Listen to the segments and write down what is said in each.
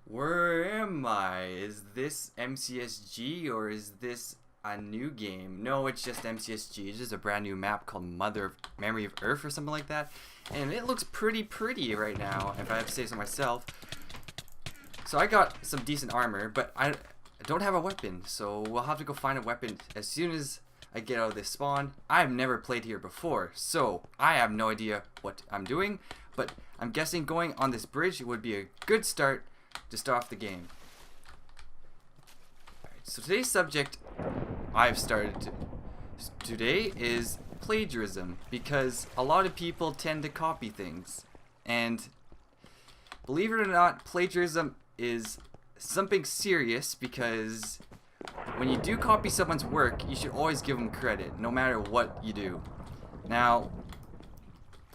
Where am I? Is this MCSG or is this a new game? No, it's just MCSG. It's just a brand new map called Memory of Earth or something like that. And it looks pretty right now, if I have to say so myself. So I got some decent armor, but I don't have a weapon. So we'll have to go find a weapon as soon as I get out of this spawn. I've never played here before, so I have no idea what I'm doing. But I'm guessing going on this bridge would be a good start to start off the game. Alright, so today's subject today is plagiarism, because a lot of people tend to copy things. And believe it or not, plagiarism is something serious, because when you do copy someone's work, you should always give them credit, no matter what you do. Now,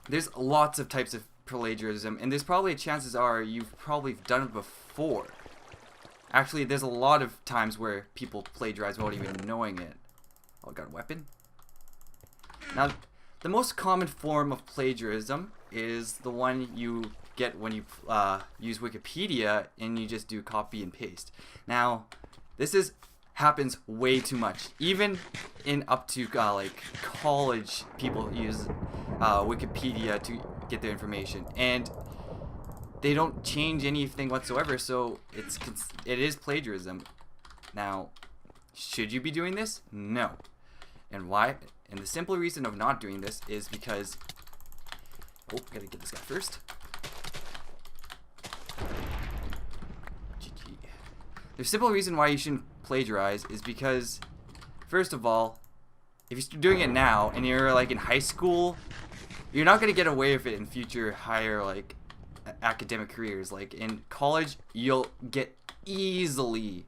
there's lots of types of plagiarism, and there's probably chances are you've probably done it before. Actually, there's a lot of times where people plagiarize without even knowing it. Oh, I got a weapon. Now, the most common form of plagiarism is the one you get when you use Wikipedia and you just do copy and paste. Now, this happens way too much. Even in up to like college, people use Wikipedia to get their information, and they don't change anything whatsoever. So it is plagiarism. Now, should you be doing this? No. And why? And the simple reason of not doing this is because gotta get this guy first. GG. The simple reason why you shouldn't plagiarize is because, first of all, if you're doing it now and you're like in high school, you're not gonna get away with it in future higher like academic careers. Like in college, you'll get easily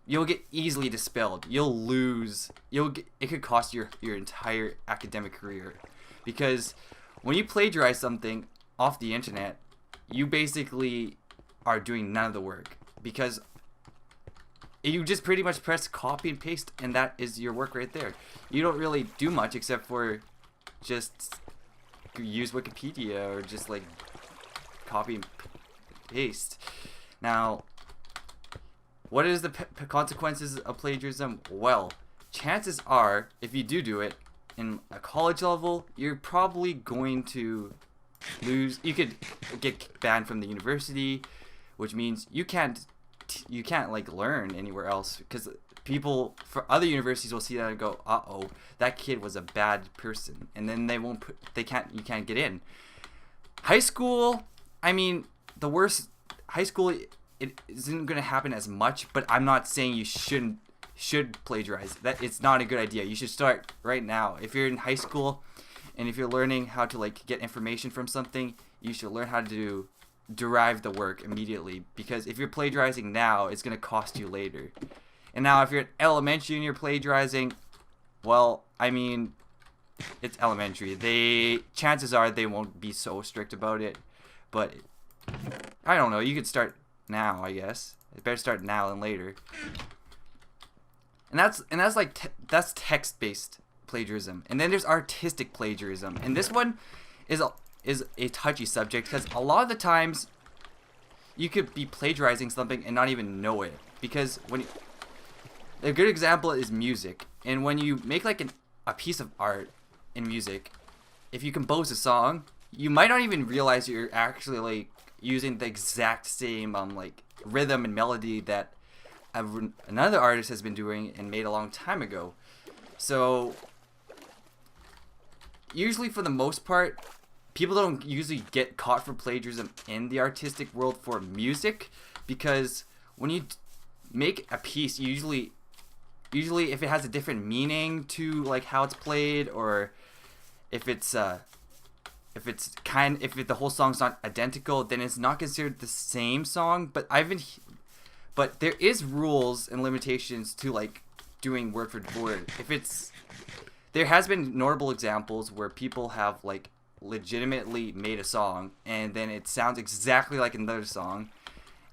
dispelled. You'll lose. It could cost your entire academic career, because when you plagiarize something off the internet, you basically are doing none of the work, because you just pretty much press copy and paste, and that is your work right there. You don't really do much except for just use Wikipedia or just like copy and paste. Now, what is the consequences of plagiarism? Well, chances are, if you do it in a college level, you're probably going to lose. You could get banned from the university, which means you can't like learn anywhere else, because people for other universities will see that and go, uh-oh, that kid was a bad person, and then you can't get in. High school, I mean, the worst, high school, it isn't going to happen as much, but I'm not saying you should plagiarize. That it's not a good idea. You should start right now. If you're in high school and if you're learning how to like get information from something, you should learn how to derive the work immediately, because if you're plagiarizing now, it's going to cost you later. And now if you're in elementary and you're plagiarizing, well, I mean, it's elementary. Chances are they won't be so strict about it, but I don't know. You could start now, I guess. It better start now than later. And that's text-based plagiarism. And then there's artistic plagiarism. And this one is a touchy subject, because a lot of the times you could be plagiarizing something and not even know it. Because a good example is music. And when you make like a piece of art in music, if you compose a song, you might not even realize you're actually like using the exact same like rhythm and melody that another artist has been doing and made a long time ago. So usually, for the most part, people don't usually get caught for plagiarism in the artistic world for music, because when you make a piece, usually if it has a different meaning to like how it's played, or if the whole song's not identical, then it's not considered the same song. But there is rules and limitations to like doing word for word. There has been notable examples where people have like legitimately made a song and then it sounds exactly like another song,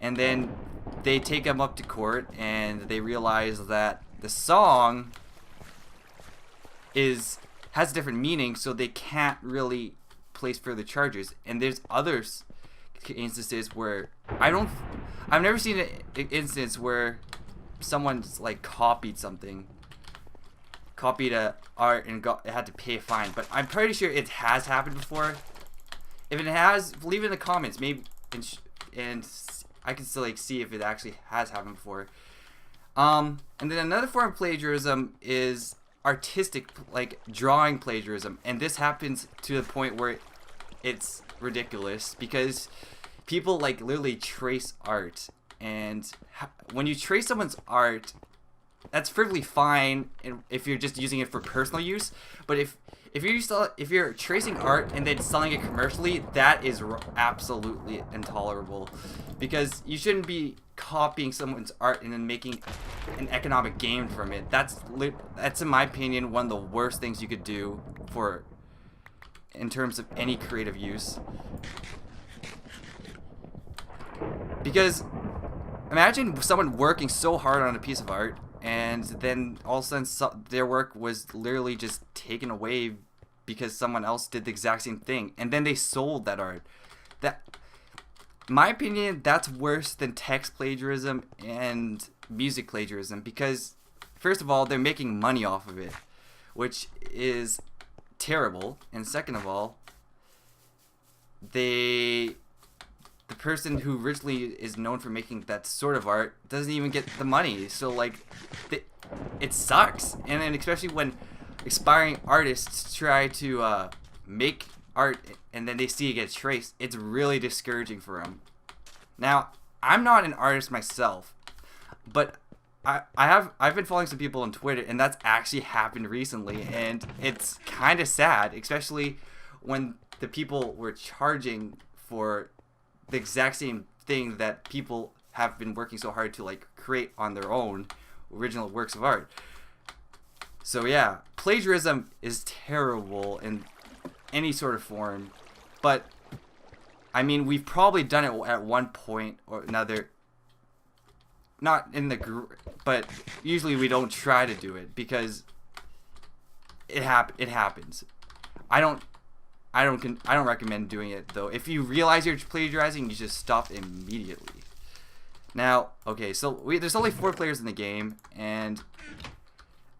and then they take them up to court and they realize that the song has a different meaning, so they can't really place further charges. And there's others instances where I've never seen an instance where someone's like copied a art and had to pay a fine, but I'm pretty sure it has happened before. If it has, leave it in the comments, maybe, and I can still like see if it actually has happened before. And then another form of plagiarism is artistic, like drawing plagiarism, and this happens to the point where it's ridiculous because people like literally trace art, and when you trace someone's art, that's perfectly fine if you're just using it for personal use. But if you're tracing art and then selling it commercially, that is absolutely intolerable, because you shouldn't be copying someone's art and then making an economic gain from it. That's in my opinion one of the worst things you could do in terms of any creative use. Because imagine someone working so hard on a piece of art, and then all of a sudden their work was literally just taken away because someone else did the exact same thing, and then they sold that art. That, in my opinion, that's worse than text plagiarism and music plagiarism, because first of all, they're making money off of it, which is terrible, and second of all, the person who originally is known for making that sort of art doesn't even get the money. So like, it sucks. And then especially when aspiring artists try to make art and then they see it get traced, it's really discouraging for them. Now, I'm not an artist myself, but I've been following some people on Twitter, and that's actually happened recently, and it's kind of sad, especially when the people were charging for the exact same thing that people have been working so hard to like create on their own original works of art. So yeah, plagiarism is terrible in any sort of form, but I mean, we've probably done it at one point or another. Not in the group, but usually we don't try to do it because it happens. I don't recommend doing it though. If you realize you're plagiarizing, you just stop immediately. Now, okay, so there's only 4 players in the game, and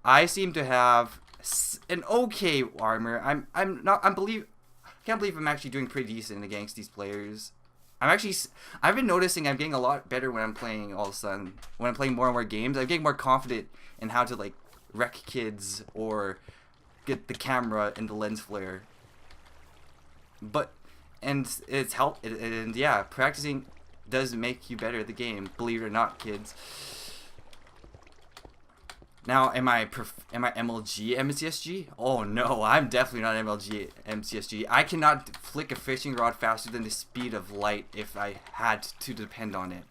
I seem to have an okay armor. I can't believe I'm actually doing pretty decent against these players. I've been noticing I'm getting a lot better when I'm playing all of a sudden. When I'm playing more and more games, I'm getting more confident in how to like wreck kids or get the camera and the lens flare. And yeah, practicing does make you better at the game, believe it or not, kids. Now, am I MLG MCSG? Oh no, I'm definitely not MLG MCSG. I cannot flick a fishing rod faster than the speed of light if I had to depend on it.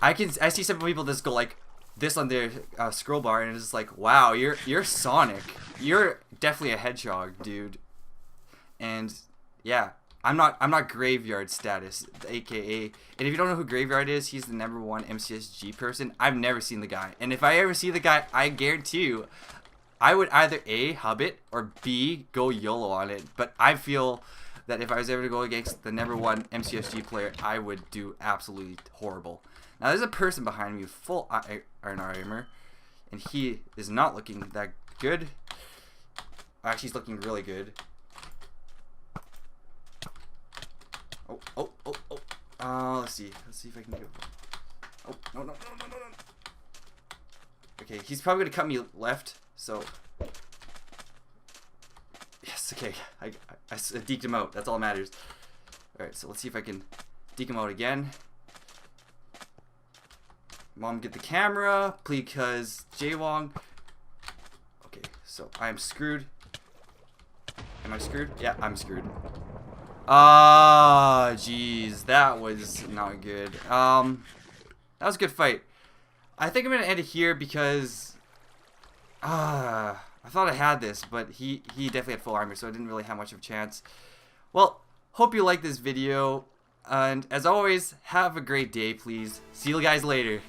I see some people just go like this on their scroll bar, and it's just like, wow, you're Sonic. You're definitely a hedgehog, dude. And yeah, I'm not Graveyard status, aka. And if you don't know who Graveyard is, he's the #1 MCSG person. I've never seen the guy, and if I ever see the guy, I guarantee you, I would either A, hub it, or B, go YOLO on it. But I feel that if I was ever to go against the #1 MCSG player, I would do absolutely horrible. Now there's a person behind me with full iron armor, and he is not looking that good. Actually, he's looking really good. Let's see if I can go. Oh, no. Okay, he's probably gonna cut me left, so. Yes, okay, I deked him out, that's all that matters. Alright, so let's see if I can deke him out again. Mom, get the camera, because JWong. Okay, so I am screwed. Am I screwed? Yeah, I'm screwed. Jeez, that was not good. That was a good fight. I think I'm gonna end it here because I thought I had this, but he definitely had full armor, so I didn't really have much of a chance. Well, hope you liked this video, and as always, have a great day, please. See you guys later.